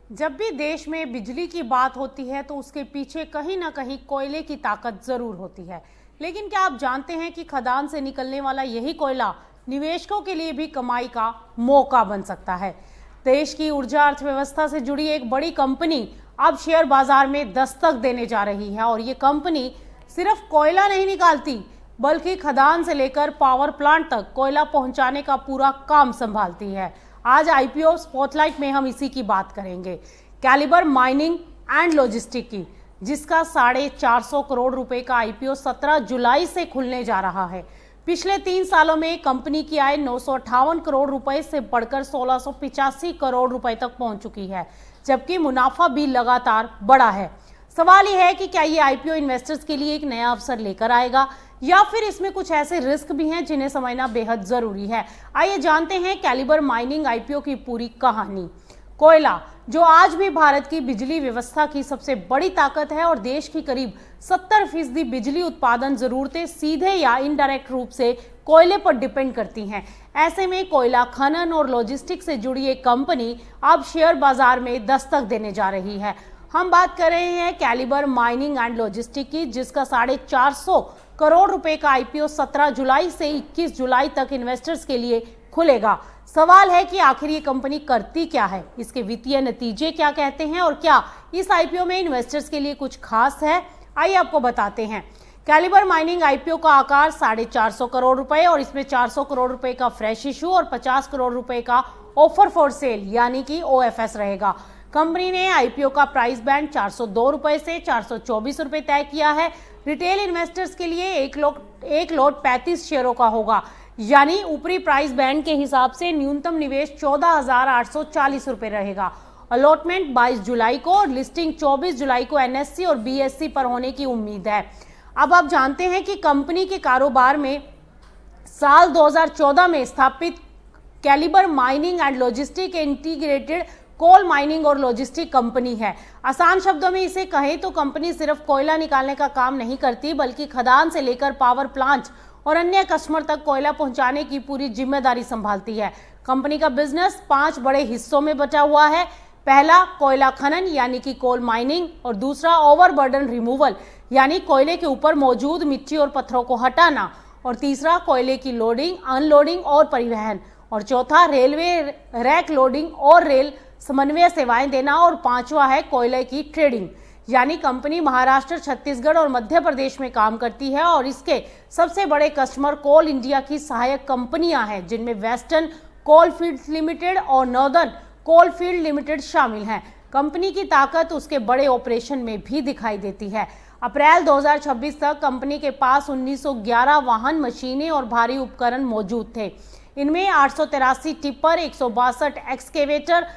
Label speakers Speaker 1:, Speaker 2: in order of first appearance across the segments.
Speaker 1: जब भी देश में बिजली की बात होती है तो उसके पीछे कहीं ना कहीं कोयले की ताकत जरूर होती है। लेकिन क्या आप जानते हैं कि खदान से निकलने वाला यही कोयला निवेशकों के लिए भी कमाई का मौका बन सकता है। देश की ऊर्जा अर्थव्यवस्था से जुड़ी एक बड़ी कंपनी अब शेयर बाजार में दस्तक देने जा रही है और ये कंपनी सिर्फ कोयला नहीं निकालती बल्कि खदान से लेकर पावर प्लांट तक कोयला पहुंचाने का पूरा काम संभालती है। आज आईपीओ स्पॉटलाइट में हम इसी की बात करेंगे, कैलिबर माइनिंग एंड लॉजिस्टिक की, जिसका 450 करोड़ रुपए का आईपीओ 17 जुलाई से खुलने जा रहा है। पिछले 3 सालों में कंपनी की आय 958 करोड़ रुपए से बढ़कर 1685 करोड़ रुपए तक पहुंच चुकी है, जबकि मुनाफा भी लगातार बढ़ा है। सवाल यह है कि क्या ये आईपीओ इन्वेस्टर्स के लिए एक नया अवसर लेकर आएगा या फिर इसमें कुछ ऐसे रिस्क भी हैं जिन्हें समझना बेहद जरूरी है। आइए जानते हैं कैलिबर माइनिंग आईपीओ की पूरी कहानी। कोयला, जो आज भी भारत की बिजली व्यवस्था की सबसे बड़ी ताकत है और देश की करीब 70% बिजली उत्पादन जरूरतें सीधे या इनडायरेक्ट रूप से कोयले पर डिपेंड करती हैं। ऐसे में कोयला खनन और लॉजिस्टिक्स से जुड़ी एक कंपनी अब शेयर बाजार में दस्तक देने जा रही है। हम बात कर रहे हैं कैलिबर माइनिंग एंड लॉजिस्टिक की, जिसका 450 करोड़ रुपए का आईपीओ 17 जुलाई से 21 जुलाई तक इन्वेस्टर्स के लिए खुलेगा। सवाल है कि आखिर ये कंपनी करती क्या है, इसके वित्तीय नतीजे क्या कहते हैं और क्या इस आईपीओ में इन्वेस्टर्स के लिए कुछ खास है। आइए आपको बताते हैं। कैलिबर माइनिंग आईपीओ का आकार 450 करोड़ रुपए और इसमें 400 करोड़ रुपए का फ्रेश इशू और 50 करोड़ रुपए का ऑफर फॉर सेल यानी कि ओएफएस रहेगा। कंपनी ने आईपीओ का प्राइस बैंड 402 रुपए से 424 रुपए तय किया है। रिटेल इन्वेस्टर्स के लिए एक लॉट 35 शेयरों का होगा, यानी ऊपरी प्राइस बैंड के हिसाब से न्यूनतम निवेश 14,840 रुपए रहेगा। अलॉटमेंट 22 जुलाई को और लिस्टिंग 24 जुलाई को एनएससी और बीएससी पर होने की उम्मीद है। अब आप जानते हैं कि कंपनी के कारोबार में साल 2014 में स्थापित Caliber Mining and logistic integrated coal mining और लॉजिस्टिक कंपनी है। आसान शब्दों में इसे कहें तो कंपनी सिर्फ कोयला निकालने का काम नहीं करती बल्कि खदान से लेकर पावर प्लांट और अन्य कस्टमर तक कोयला पहुंचाने की पूरी जिम्मेदारी संभालती है। कंपनी का बिजनेस 5 बड़े हिस्सों में बटा हुआ है। पहला कोयला खनन यानी कि कोल माइनिंग, और दूसरा ओवरबर्डन रिमूवल यानी कोयले के ऊपर मौजूद मिट्टी और पत्थरों को हटाना, और तीसरा कोयले की लोडिंग, अनलोडिंग और परिवहन, और चौथा रेलवे रैक लोडिंग और रेल समन्वय सेवाएं देना, और पांचवा है कोयले की ट्रेडिंग। यानी कंपनी महाराष्ट्र, छत्तीसगढ़ और मध्य प्रदेश में काम करती है और इसके सबसे बड़े कस्टमर कोल इंडिया की सहायक कंपनियां हैं, जिनमें वेस्टर्न कोलफील्ड्स लिमिटेड और नॉर्दर्न कोलफील्ड लिमिटेड शामिल हैं। कंपनी की ताकत उसके बड़े ऑपरेशन में भी दिखाई देती है। अप्रैल 2026 तक कंपनी के पास 1911 वाहन, मशीनें और भारी उपकरण मौजूद थे। इनमें 883 टिप्पर, 162 एक्सकेवेटर,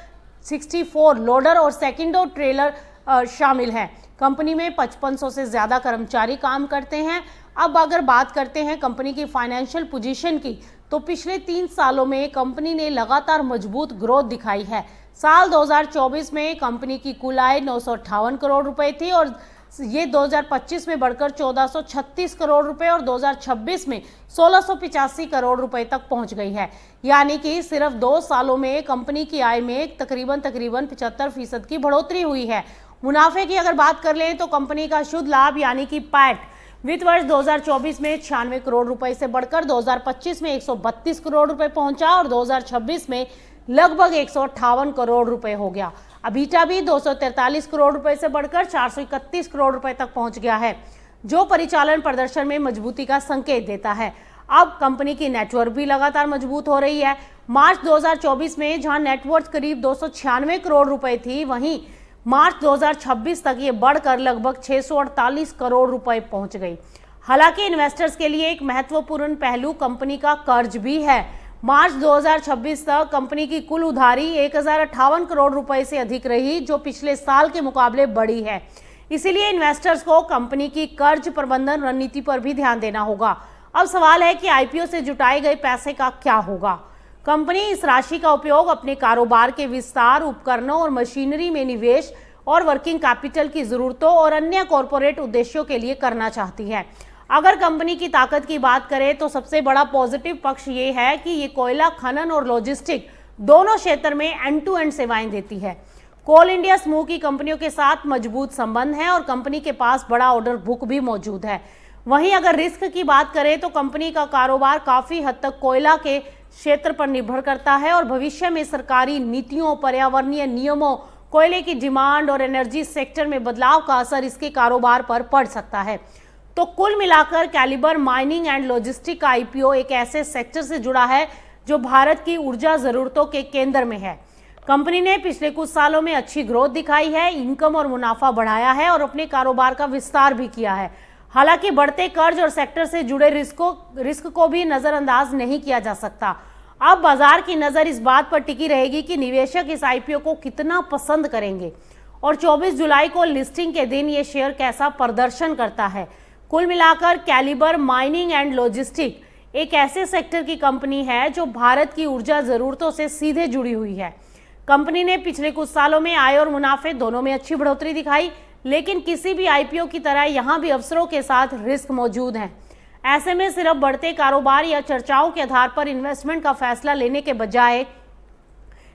Speaker 1: 64 लोडर और सेकेंडो ट्रेलर शामिल हैं। कंपनी में 5500 से ज्यादा कर्मचारी काम करते हैं। अब अगर बात करते हैं कंपनी की फाइनेंशियल पोजीशन की, तो पिछले 3 सालों में कंपनी ने लगातार मजबूत ग्रोथ दिखाई है। साल 2024 में कंपनी की कुल आय 958 करोड़ रुपए थी और ये 2025 में बढ़कर 1436 करोड़ रुपए और 2026 में 1685 करोड़ रुपए तक पहुंच गई है। यानी कि सिर्फ 2 सालों में कंपनी की आय में तकरीबन 75% की बढ़ोतरी हुई है। मुनाफे की अगर बात कर लें तो कंपनी का शुद्ध लाभ यानी कि पैट वित्त वर्ष 2024 में 96 करोड़ रुपए से बढ़कर 2025 में 132 करोड़ रुपए पहुंचा और 2026 में लगभग 158 करोड़ रुपए हो गया। अबीटा भी 243 करोड़ रुपए से बढ़कर 431 करोड़ रुपए तक पहुंच गया है, जो परिचालन प्रदर्शन में मजबूती का संकेत देता है। अब कंपनी की नेटवर्क भी लगातार मजबूत हो रही है। मार्च 2024 में जहां नेटवर्थ करीब 296 करोड़ रुपए थी, वहीं मार्च 2026 तक ये बढ़कर लगभग 648 करोड़ रुपए पहुंच गई। हालांकि इन्वेस्टर्स के लिए एक महत्वपूर्ण पहलू कंपनी का कर्ज भी है। मार्च 2026 तक कंपनी की कुल उधारी 1058 करोड़ रुपए से अधिक रही, जो पिछले साल के मुकाबले बढ़ी है। इसीलिए इन्वेस्टर्स को कंपनी की कर्ज प्रबंधन रणनीति पर भी ध्यान देना होगा। अब सवाल है कि आईपीओ से जुटाए गए पैसे का क्या होगा। कंपनी इस राशि का उपयोग अपने कारोबार के विस्तार, उपकरणों और मशीनरी में निवेश और वर्किंग कैपिटल की जरूरतों और अन्य कॉरपोरेट उद्देश्यों के लिए करना चाहती है। अगर कंपनी की ताकत की बात करें तो सबसे बड़ा पॉजिटिव पक्ष ये है कि ये कोयला खनन और लॉजिस्टिक दोनों क्षेत्र में एंड टू एंड सेवाएं देती है। कोल इंडिया समूह की कंपनियों के साथ मजबूत संबंध है और कंपनी के पास बड़ा ऑर्डर बुक भी मौजूद है। वहीं अगर रिस्क की बात करें तो कंपनी का कारोबार काफी हद तक कोयला के क्षेत्र पर निर्भर करता है और भविष्य में सरकारी नीतियों, पर्यावरणीय नियमों, कोयले की डिमांड और एनर्जी सेक्टर में बदलाव का असर इसके कारोबार पर पड़ सकता है। तो कुल मिलाकर कैलिबर माइनिंग एंड लॉजिस्टिक का IPO एक ऐसे सेक्टर से जुड़ा है जो भारत की ऊर्जा जरूरतों के केंद्र में है। कंपनी ने पिछले कुछ सालों में अच्छी ग्रोथ दिखाई है, इनकम और मुनाफा बढ़ाया है और अपने कारोबार का विस्तार भी किया है। हालांकि बढ़ते कर्ज और सेक्टर से जुड़े रिस्क को भी नजरअंदाज नहीं किया जा सकता। अब बाजार की नजर इस बात पर टिकी रहेगी कि निवेशक इस IPO को कितना पसंद करेंगे और 24 जुलाई को लिस्टिंग के दिन ये शेयर कैसा प्रदर्शन करता है। कुल मिलाकर कैलिबर माइनिंग एंड लॉजिस्टिक एक ऐसे सेक्टर की कंपनी है जो भारत की ऊर्जा जरूरतों से सीधे जुड़ी हुई है। कंपनी ने पिछले कुछ सालों में आय और मुनाफे दोनों में अच्छी बढ़ोतरी दिखाई, लेकिन किसी भी IPO की तरह यहां भी अवसरों के साथ रिस्क मौजूद हैं। ऐसे में सिर्फ बढ़ते कारोबार या चर्चाओं के आधार पर इन्वेस्टमेंट का फैसला लेने के बजाय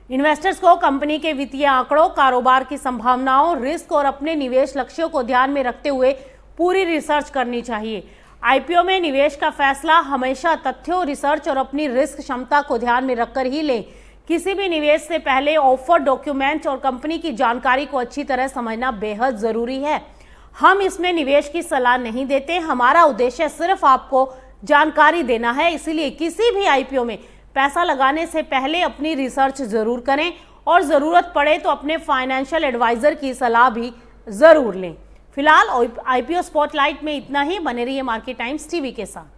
Speaker 1: इन्वेस्टर्स को कंपनी के वित्तीय आंकड़ों, कारोबार की संभावनाओं, रिस्क और अपने निवेश लक्ष्यों को ध्यान में रखते हुए पूरी रिसर्च करनी चाहिए। IPO में निवेश का फैसला हमेशा तथ्यों, रिसर्च और अपनी रिस्क क्षमता को ध्यान में रखकर ही लें। किसी भी निवेश से पहले ऑफर डॉक्यूमेंट और कंपनी की जानकारी को अच्छी तरह समझना बेहद जरूरी है। हम इसमें निवेश की सलाह नहीं देते, हमारा उद्देश्य सिर्फ आपको जानकारी देना है। इसीलिए किसी भी IPO में पैसा लगाने से पहले अपनी रिसर्च जरूर करें और जरूरत पड़े तो अपने फाइनेंशियल एडवाइजर की सलाह भी जरूर लें। फिलहाल IPO स्पॉटलाइट में इतना ही। बने रहिए मार्केट टाइम्स TV के साथ।